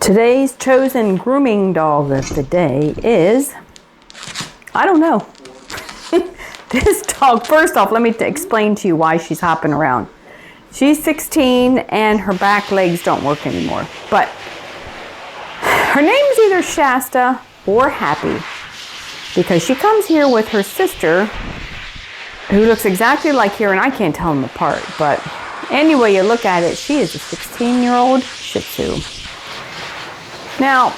Today's chosen grooming dog of the day is, I don't know. This dog, first off, let me explain to you why she's hopping around. She's 16 and her back legs don't work anymore. But her name is either Shasta or Happy because she comes here with her sister who looks exactly like her, and I can't tell them apart. But anyway you look at it, she is a 16-year-old Shih Tzu. Now,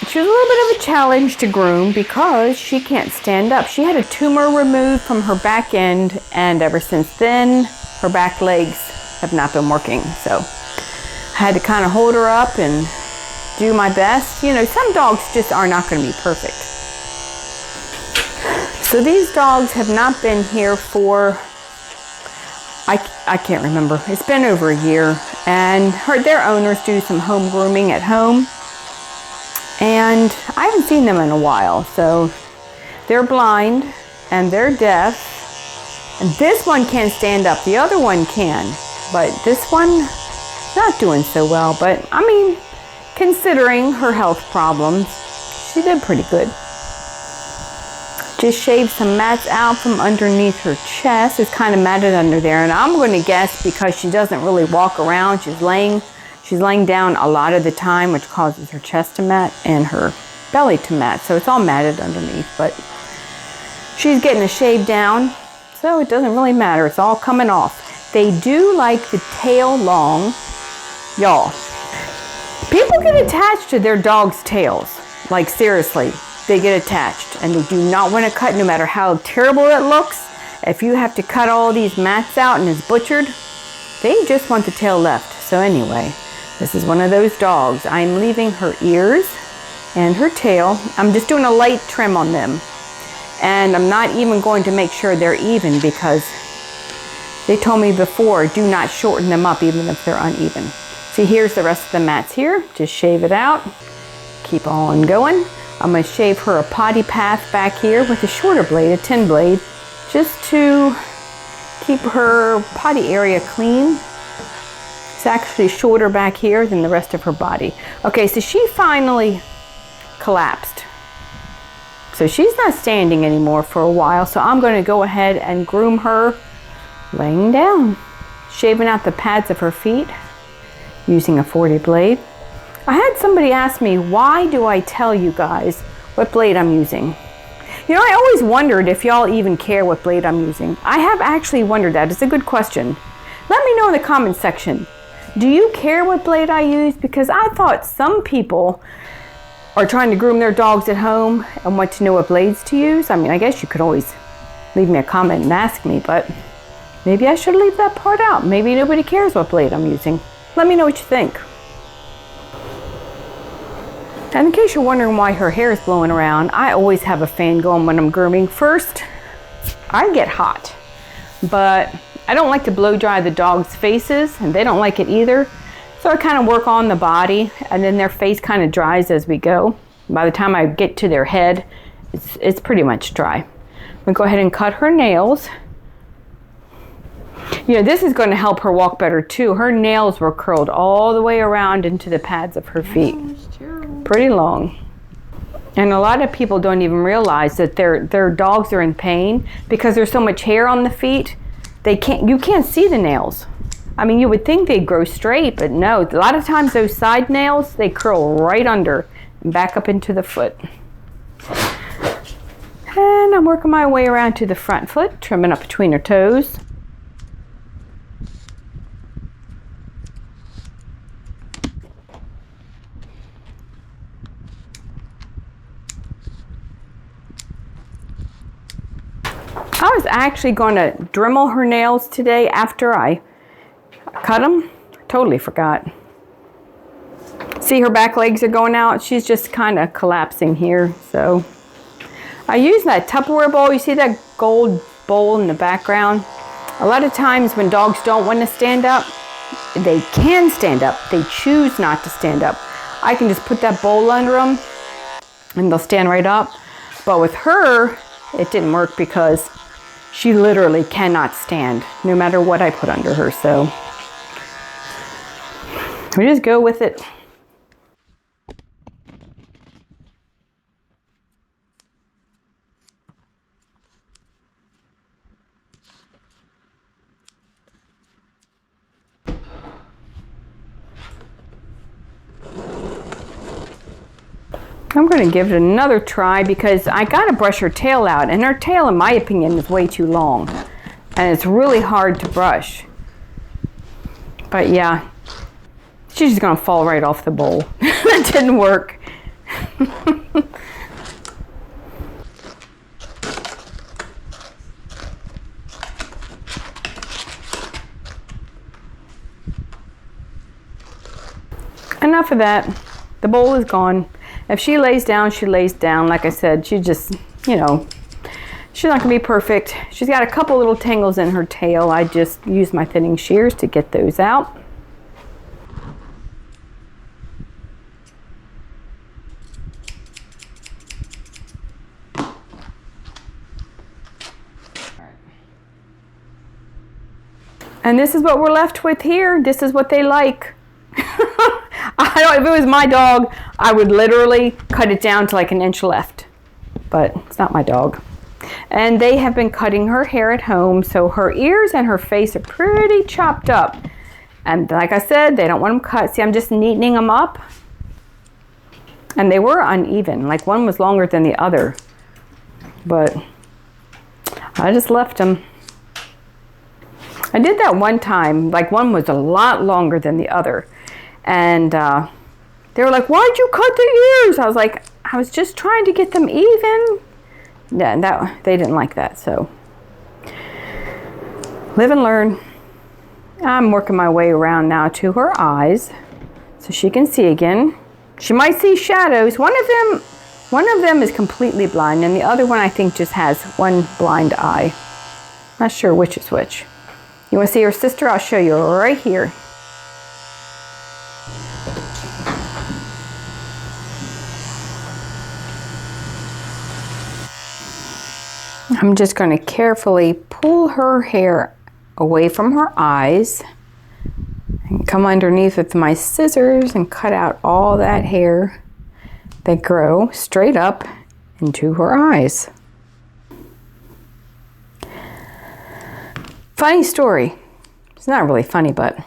she was a little bit of a challenge to groom because she can't stand up. She had a tumor removed from her back end, and ever since then, her back legs have not been working. So I had to kind of hold her up and do my best. You know, some dogs just are not going to be perfect. So these dogs have not been here for, I can't remember. It's been over a year, and their owners do some home grooming at home. And I haven't seen them in a while, so they're blind and they're deaf. And this one can stand up, the other one can, but this one not doing so well. But I mean, considering her health problems, she did pretty good. Just shaved some mats out from underneath her chest. It's kind of matted under there, and I'm going to guess because she doesn't really walk around, she's laying down a lot of the time, which causes her chest to mat and her belly to mat. So it's all matted underneath, but she's getting a shave down, so it doesn't really matter. It's all coming off. They do like the tail long. Y'all, people get attached to their dog's tails. Like seriously, they get attached and they do not want to cut, no matter how terrible it looks. If you have to cut all these mats out and it's butchered, they just want the tail left. So anyway, this is one of those dogs. I'm leaving her ears and her tail. I'm just doing a light trim on them. And I'm not even going to make sure they're even because they told me before, do not shorten them up even if they're uneven. See, here's the rest of the mats here. Just shave it out. Keep on going. I'm going to shave her a potty path back here with a shorter blade, a 10 blade, just to keep her potty area clean. It's actually shorter back here than the rest of her body. Okay, so she finally collapsed. So she's not standing anymore for a while, so I'm going to go ahead and groom her laying down, shaving out the pads of her feet using a 40 blade. I had somebody ask me, why do I tell you guys what blade I'm using? You know, I always wondered if y'all even care what blade I'm using. I have actually wondered that. It's a good question. Let me know in the comments section. Do you care what blade I use? Because I thought some people are trying to groom their dogs at home and want to know what blades to use. I mean, I guess you could always leave me a comment and ask me, but maybe I should leave that part out. Maybe nobody cares what blade I'm using. Let me know what you think. And in case you're wondering why her hair is blowing around, I always have a fan going when I'm grooming. First, I get hot, but I don't like to blow dry the dog's faces, and they don't like it either. So I kind of work on the body, and then their face kind of dries as we go. By the time I get to their head, it's pretty much dry. I'm going to go ahead and cut her nails. You know, this is going to help her walk better too. Her nails were curled all the way around into the pads of her feet. Pretty long. And a lot of people don't even realize that their dogs are in pain because there's so much hair on the feet. You can't see the nails. I mean, you would think they'd grow straight, but no. A lot of times those side nails, they curl right under and back up into the foot. And I'm working my way around to the front foot, trimming up between her toes. I was actually going to Dremel her nails today after I cut them. Totally forgot. See, her back legs are going out. She's just kind of collapsing here. So I use that Tupperware bowl. You see that gold bowl in the background? A lot of times when dogs don't want to stand up, they can stand up. They choose not to stand up. I can just put that bowl under them and they'll stand right up. But with her, it didn't work because she literally cannot stand no matter what I put under her. So we just go with it. I'm going to give it another try because I got to brush her tail out, and her tail, in my opinion, is way too long, and it's really hard to brush. But yeah, she's just going to fall right off the bowl. That didn't work. Enough of that. The bowl is gone. If she lays down, she lays down. Like I said, she just, you know, she's not going to be perfect. She's got a couple little tangles in her tail. I just use my thinning shears to get those out. And this is what we're left with here. This is what they like. If it was my dog, I would literally cut it down to like an inch left, but it's not my dog. And they have been cutting her hair at home, so her ears and her face are pretty chopped up. And like I said, they don't want them cut. See, I'm just neatening them up. And they were uneven, like one was longer than the other, but I just left them. I did that one time, like one was a lot longer than the other. And they were like, why'd you cut the ears? I was like, I was just trying to get them even. Yeah, they didn't like that, so. Live and learn. I'm working my way around now to her eyes so she can see again. She might see shadows. One of them is completely blind, and the other one I think just has one blind eye. Not sure which is which. You want to see her sister? I'll show you right here. I'm just going to carefully pull her hair away from her eyes and come underneath with my scissors and cut out all that hair that grow straight up into her eyes. Funny story. It's not really funny, but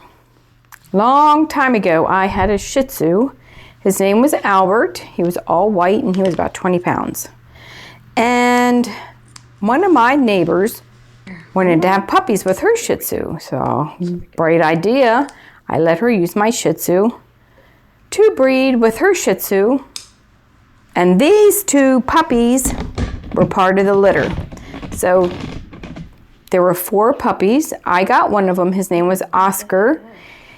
long time ago I had a Shih Tzu. His name was Albert. He was all white and he was about 20 pounds. And one of my neighbors wanted to have puppies with her Shih Tzu. So, bright idea. I let her use my Shih Tzu to breed with her Shih Tzu. And these two puppies were part of the litter. So, there were 4 puppies. I got one of them. His name was Oscar.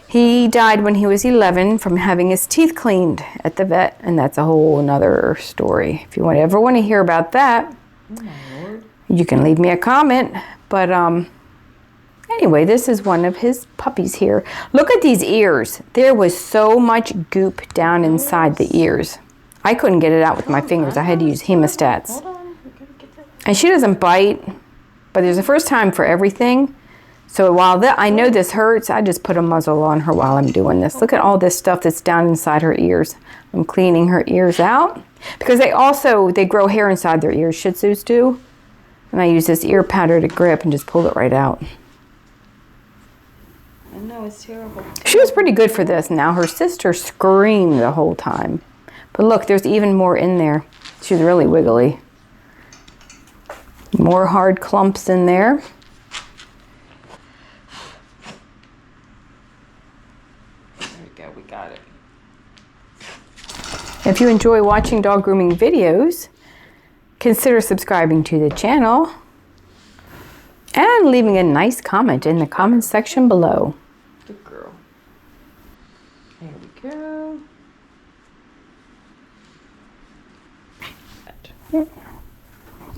He died when he was 11 from having his teeth cleaned at the vet. And that's a whole another story. If you ever want to hear about that, you can leave me a comment. But anyway, this is one of his puppies here. Look at these ears. There was so much goop down inside the ears. I couldn't get it out with my fingers. I had to use hemostats. And she doesn't bite, but there's a first time for everything. So while I know this hurts, I just put a muzzle on her while I'm doing this. Look at all this stuff that's down inside her ears. I'm cleaning her ears out because they grow hair inside their ears. Shih Tzus do. And I use this ear powder to grip and just pull it right out. I know, it's terrible. She was pretty good for this. Now her sister screamed the whole time. But look, there's even more in there. She's really wiggly. More hard clumps in there. There we go, we got it. If you enjoy watching dog grooming videos, consider subscribing to the channel and leaving a nice comment in the comment section below. Good girl. There we go.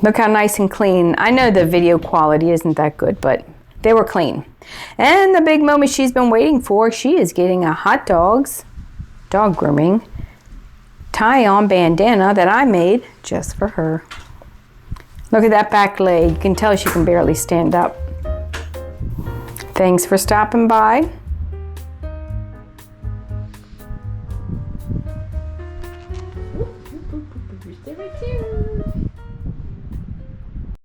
Look how nice and clean. I know the video quality isn't that good, but they were clean. And the big moment she's been waiting for, she is getting a Hot Dogs dog grooming tie-on bandana that I made just for her. Look at that back leg. You can tell she can barely stand up. Thanks for stopping by. Stay right there.